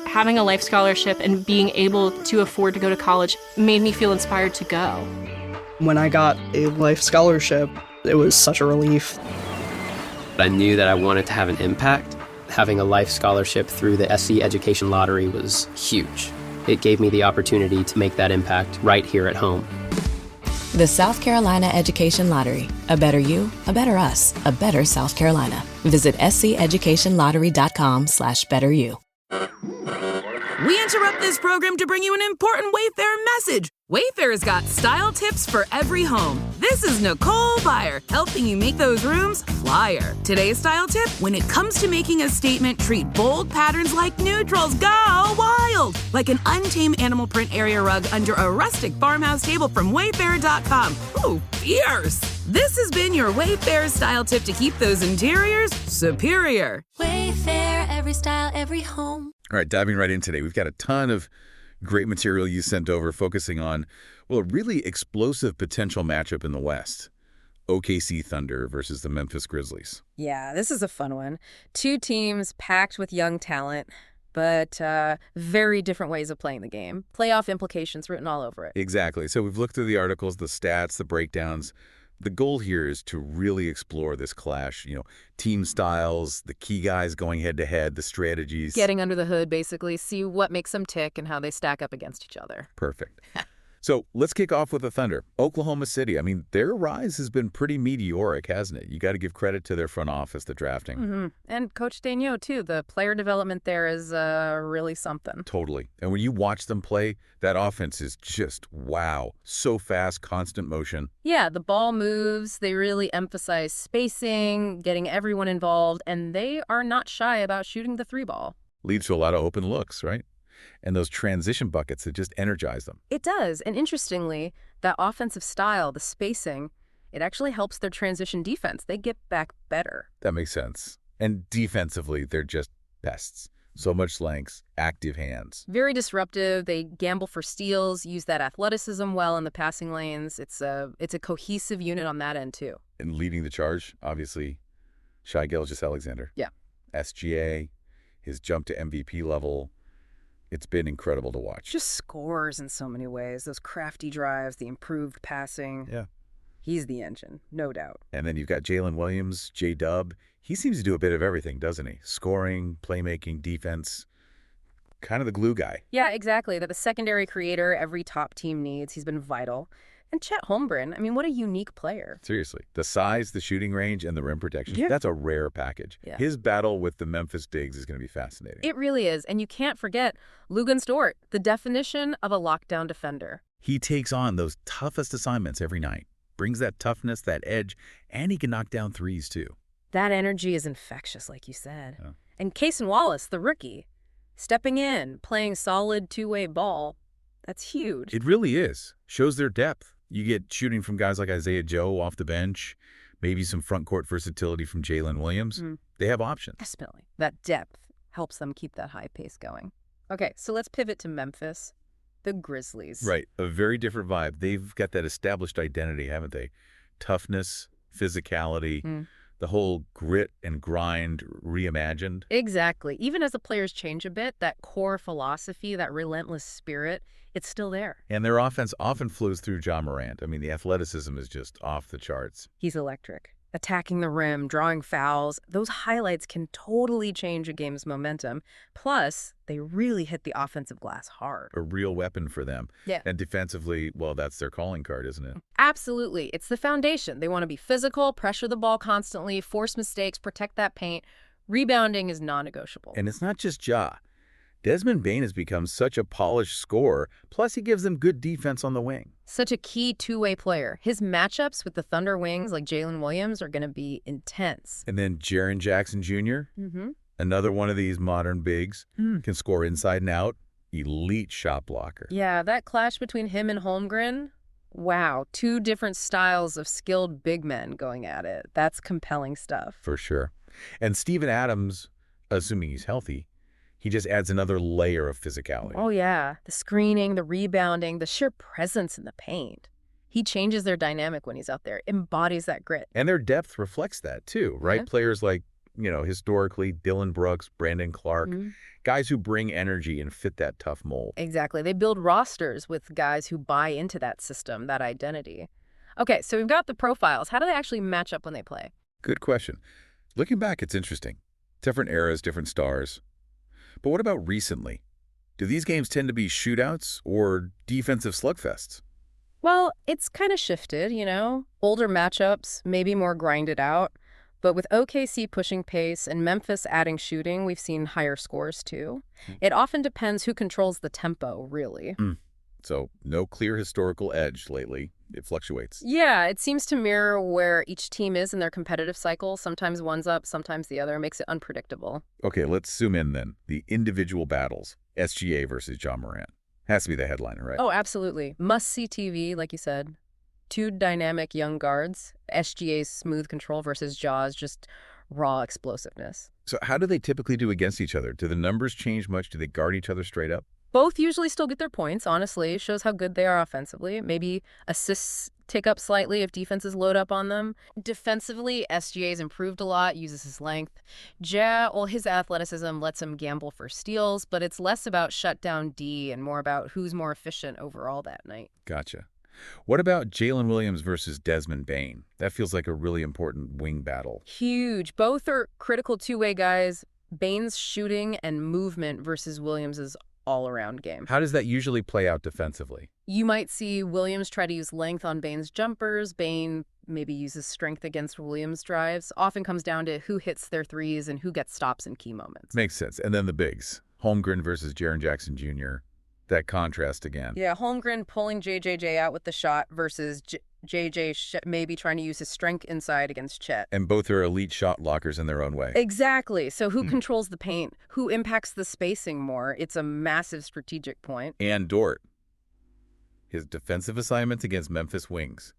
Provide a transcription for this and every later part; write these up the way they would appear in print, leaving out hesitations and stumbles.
having a life scholarship and being able to afford to go to college made me feel inspired to go. When I got a life scholarship, it was such a relief. I knew that I wanted to have an impact. Having a life scholarship through the SC Education Lottery was huge. It gave me the opportunity to make that impact right here at home. The South Carolina Education Lottery. A better you, a better us, a better South Carolina. Visit sceducationlottery.com/betteryou. We interrupt this program to bring you an important Wayfair message. Wayfair's got style tips for every home. This is Nicole Byer, helping you make those rooms flyer. Today's style tip: when it comes to making a statement, treat bold patterns like neutrals. Go wild! Like an untamed animal print area rug under a rustic farmhouse table from Wayfair.com. Ooh, fierce! This has been your Wayfair style tip to keep those interiors superior. Wayfair, every style, every home. All right, diving right in today, we've got a ton of great material you sent over focusing on, well, a really explosive potential matchup in the West. OKC Thunder versus the Memphis Grizzlies. Yeah, this is a fun one. Two teams packed with young talent, but very different ways of playing the game. Playoff implications written all over it. Exactly. So we've looked through the articles, the stats, the breakdowns. The goal here is to really explore this clash, team styles, the key guys going head-to-head, the strategies. Getting under the hood, basically, see what makes them tick and how they stack up against each other. Perfect. So let's kick off with the Thunder. Oklahoma City, their rise has been pretty meteoric, hasn't it? You got to give credit to their front office, the drafting. Mm-hmm. And Coach Daigneault, too. The player development there is really something. Totally. And when you watch them play, that offense is just, wow. So fast, constant motion. Yeah, the ball moves. They really emphasize spacing, getting everyone involved, and they are not shy about shooting the three ball. Leads to a lot of open looks, right? And those transition buckets that just energize them. It does. And interestingly, that offensive style, the spacing, it actually helps their transition defense. They get back better. That makes sense. And defensively, they're just pests. So much length, active hands. Very disruptive. They gamble for steals, use that athleticism well in the passing lanes. It's a cohesive unit on that end, too. And leading the charge, obviously, Shai Gilgeous-Alexander. Yeah. SGA, his jump to MVP level. It's been incredible to watch. Just scores in so many ways. Those crafty drives, the improved passing. Yeah. He's the engine, no doubt. And then you've got Jalen Williams, J-Dub. He seems to do a bit of everything, doesn't he? Scoring, playmaking, defense. Kind of the glue guy. Yeah, exactly. That the secondary creator every top team needs. He's been vital. And Chet Holmgren, what a unique player. Seriously. The size, the shooting range, and the rim protection, that's a rare package. Yeah. His battle with the Memphis Digs is going to be fascinating. It really is. And you can't forget Luguentz Dort, the definition of a lockdown defender. He takes on those toughest assignments every night, brings that toughness, that edge, and he can knock down threes too. That energy is infectious, like you said. Yeah. And Cason Wallace, the rookie, stepping in, playing solid two-way ball, that's huge. It really is. Shows their depth. You get shooting from guys like Isaiah Joe off the bench, maybe some front court versatility from Jalen Williams. They have options. Definitely. That depth helps them keep that high pace going. Okay, so let's pivot to Memphis, the Grizzlies. Right. A very different vibe. They've got that established identity, haven't they? Toughness, physicality, the whole grit and grind reimagined. Exactly. Even as the players change a bit, that core philosophy, that relentless spirit, it's still there. And their offense often flows through Ja Morant. The athleticism is just off the charts. He's electric. Attacking the rim, drawing fouls, those highlights can totally change a game's momentum. Plus, they really hit the offensive glass hard. A real weapon for them. Yeah. And defensively, well, that's their calling card, isn't it? Absolutely. It's the foundation. They want to be physical, pressure the ball constantly, force mistakes, protect that paint. Rebounding is non-negotiable. And it's not just Ja. Desmond Bane has become such a polished scorer, plus he gives them good defense on the wing. Such a key two-way player. His matchups with the Thunder wings like Jalen Williams are going to be intense. And then Jaren Jackson Jr., another one of these modern bigs, can score inside and out. Elite shot blocker. Yeah, that clash between him and Holmgren, wow, two different styles of skilled big men going at it. That's compelling stuff. For sure. And Steven Adams, assuming he's healthy, he just adds another layer of physicality. Oh, yeah. The screening, the rebounding, the sheer presence in the paint. He changes their dynamic when he's out there, embodies that grit. And their depth reflects that, too, right? Yeah. Players like historically, Dylan Brooks, Brandon Clark, guys who bring energy and fit that tough mold. Exactly. They build rosters with guys who buy into that system, that identity. Okay, so we've got the profiles. How do they actually match up when they play? Good question. Looking back, it's interesting. Different eras, different stars. But what about recently? Do these games tend to be shootouts or defensive slugfests? Well, it's kind of shifted, Older matchups, maybe more grinded out. But with OKC pushing pace and Memphis adding shooting, we've seen higher scores too. It often depends who controls the tempo, really. So no clear historical edge lately. It fluctuates. Yeah, it seems to mirror where each team is in their competitive cycle. Sometimes one's up, sometimes the other. It makes it unpredictable. Okay, let's zoom in then. The individual battles. SGA versus John Morant. Has to be the headliner, right? Oh, absolutely. Must-see TV, like you said. Two dynamic young guards. SGA's smooth control versus Ja's just raw explosiveness. So how do they typically do against each other? Do the numbers change much? Do they guard each other straight up? Both usually still get their points, honestly. It shows how good they are offensively. Maybe assists tick up slightly if defenses load up on them. Defensively, SGA's improved a lot, uses his length. Ja, well, his athleticism lets him gamble for steals, but it's less about shutdown D and more about who's more efficient overall that night. Gotcha. What about Jalen Williams versus Desmond Bane? That feels like a really important wing battle. Huge. Both are critical two-way guys. Bane's shooting and movement versus Williams's all-around game. How does that usually play out defensively? You might see Williams try to use length on Bane's jumpers. Bane maybe uses strength against Williams' drives. Often comes down to who hits their threes and who gets stops in key moments. Makes sense. And then the bigs. Holmgren versus Jaren Jackson Jr. That contrast again. Yeah, Holmgren pulling JJJ out with the shot versus JJ maybe trying to use his strength inside against Chet. And both are elite shot blockers in their own way. Exactly. So who controls the paint? Who impacts the spacing more? It's a massive strategic point. And Dort. His defensive assignments against Memphis wings.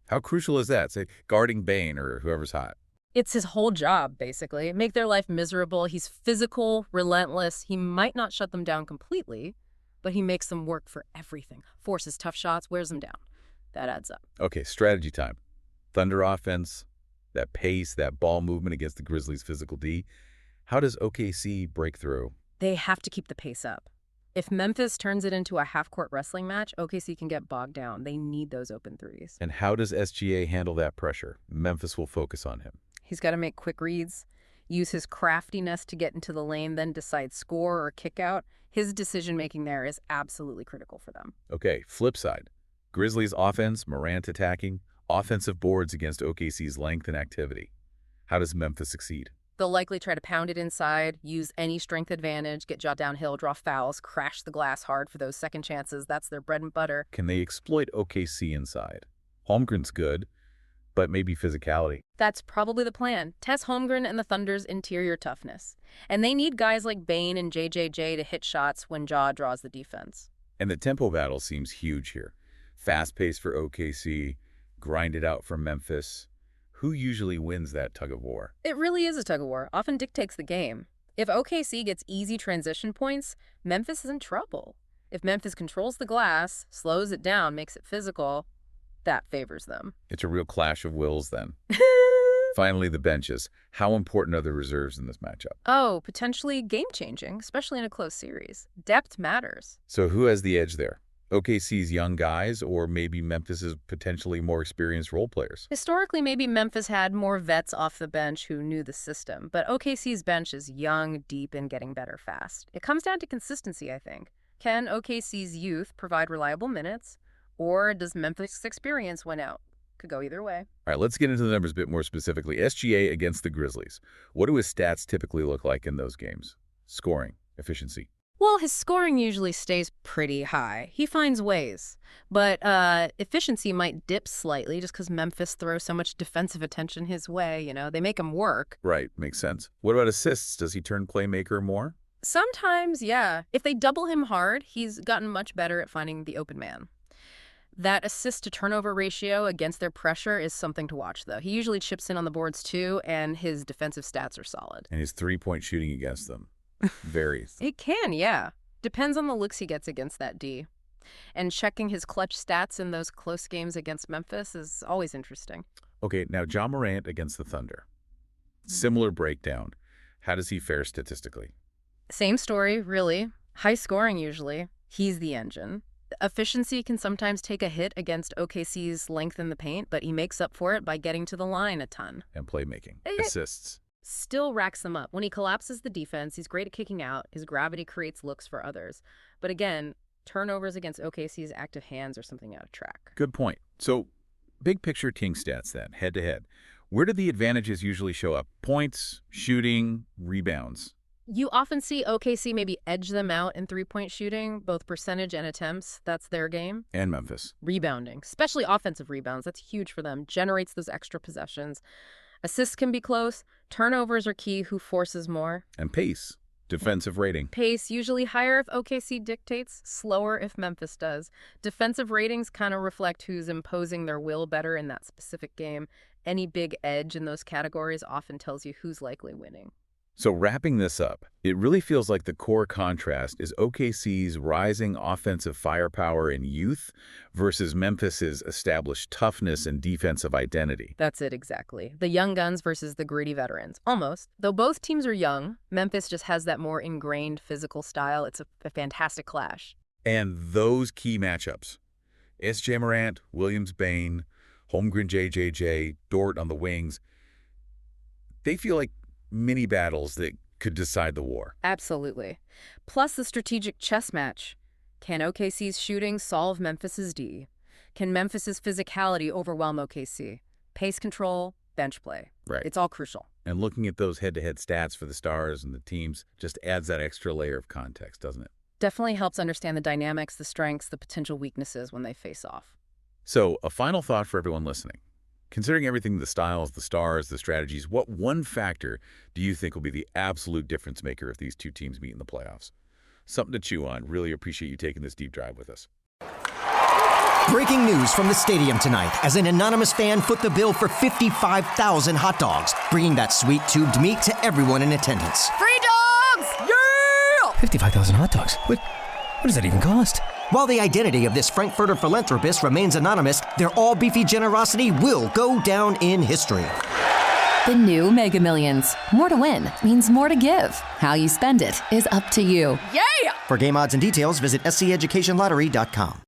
How crucial is that? Say, guarding Bane or whoever's hot. It's his whole job, basically. Make their life miserable. He's physical, relentless. He might not shut them down completely, but he makes them work for everything. Forces tough shots, wears them down. That adds up. Okay, strategy time. Thunder offense, that pace, that ball movement against the Grizzlies' physical D. How does OKC break through? They have to keep the pace up. If Memphis turns it into a half-court wrestling match, OKC can get bogged down. They need those open threes. And how does SGA handle that pressure? Memphis will focus on him. He's got to make quick reads, use his craftiness to get into the lane, then decide score or kick out. His decision-making there is absolutely critical for them. Okay, flip side. Grizzlies offense, Morant attacking, offensive boards against OKC's length and activity. How does Memphis succeed? They'll likely try to pound it inside, use any strength advantage, get Ja downhill, draw fouls, crash the glass hard for those second chances. That's their bread and butter. Can they exploit OKC inside? Holmgren's good, but maybe physicality. That's probably the plan. Test Holmgren and the Thunder's interior toughness. And they need guys like Bane and JJJ to hit shots when Ja draws the defense. And the tempo battle seems huge here. Fast pace for OKC, grinded out for Memphis. Who usually wins that tug of war? It really is a tug of war. Often dictates the game. If OKC gets easy transition points, Memphis is in trouble. If Memphis controls the glass, slows it down, makes it physical, that favors them. It's a real clash of wills then. Finally, the benches. How important are the reserves in this matchup? Oh, potentially game-changing, especially in a close series. Depth matters. So who has the edge there? OKC's young guys, or maybe Memphis's potentially more experienced role players? Historically, maybe Memphis had more vets off the bench who knew the system, but OKC's bench is young, deep, and getting better fast. It comes down to consistency, I think. Can OKC's youth provide reliable minutes, or does Memphis' experience win out? Could go either way. All right, let's get into the numbers a bit more specifically. SGA against the Grizzlies. What do his stats typically look like in those games? Scoring, efficiency. Well, his scoring usually stays pretty high. He finds ways. But efficiency might dip slightly just because Memphis throws so much defensive attention his way. They make him work. Right, makes sense. What about assists? Does he turn playmaker more? Sometimes, yeah. If they double him hard, he's gotten much better at finding the open man. That assist-to-turnover ratio against their pressure is something to watch, though. He usually chips in on the boards, too, and his defensive stats are solid. And his three-point shooting against them varies. It can, yeah. Depends on the looks he gets against that D. And checking his clutch stats in those close games against Memphis is always interesting. Okay, now John Morant against the Thunder. Similar breakdown. How does he fare statistically? Same story, really. High scoring usually. He's the engine. Efficiency can sometimes take a hit against OKC's length in the paint, but he makes up for it by getting to the line a ton. And playmaking. Assists. Still racks them up. When he collapses the defense, he's great at kicking out. His gravity creates looks for others. But again, turnovers against OKC's active hands are something out of track. Good point. So, big picture team stats then, head-to-head. Where do the advantages usually show up? Points, shooting, rebounds? You often see OKC maybe edge them out in three-point shooting, both percentage and attempts. That's their game. And Memphis. Rebounding, especially offensive rebounds. That's huge for them. Generates those extra possessions. Assists can be close. Turnovers are key. Who forces more? And pace. Defensive rating. Pace, usually higher if OKC dictates, slower if Memphis does. Defensive ratings kind of reflect who's imposing their will better in that specific game. Any big edge in those categories often tells you who's likely winning. So wrapping this up, it really feels like the core contrast is OKC's rising offensive firepower and youth versus Memphis's established toughness and defensive identity. That's it exactly. The young guns versus the gritty veterans. Almost. Though both teams are young, Memphis just has that more ingrained physical style. It's a fantastic clash. And those key matchups, S.J. Morant, Williams-Bane, Holmgren JJJ, Dort on the wings, they feel like mini battles that could decide the war. Absolutely. Plus the strategic chess match. Can OKC's shooting solve Memphis's D? Can Memphis's physicality overwhelm OKC? Pace control, bench play. Right. It's all crucial. And looking at those head-to-head stats for the stars and the teams just adds that extra layer of context, doesn't it? Definitely helps understand the dynamics, the strengths, the potential weaknesses when they face off. So, a final thought for everyone listening. Considering everything, the styles, the stars, the strategies, what one factor do you think will be the absolute difference maker if these two teams meet in the playoffs? Something to chew on. Really appreciate you taking this deep dive with us. Breaking news from the stadium tonight as an anonymous fan foot the bill for 55,000 hot dogs, bringing that sweet tubed meat to everyone in attendance. Free dogs! Yeah! 55,000 hot dogs? What does that even cost? While the identity of this Frankfurter philanthropist remains anonymous, their all-beefy generosity will go down in history. The new Mega Millions. More to win means more to give. How you spend it is up to you. Yeah! For game odds and details, visit SCEducationLottery.com.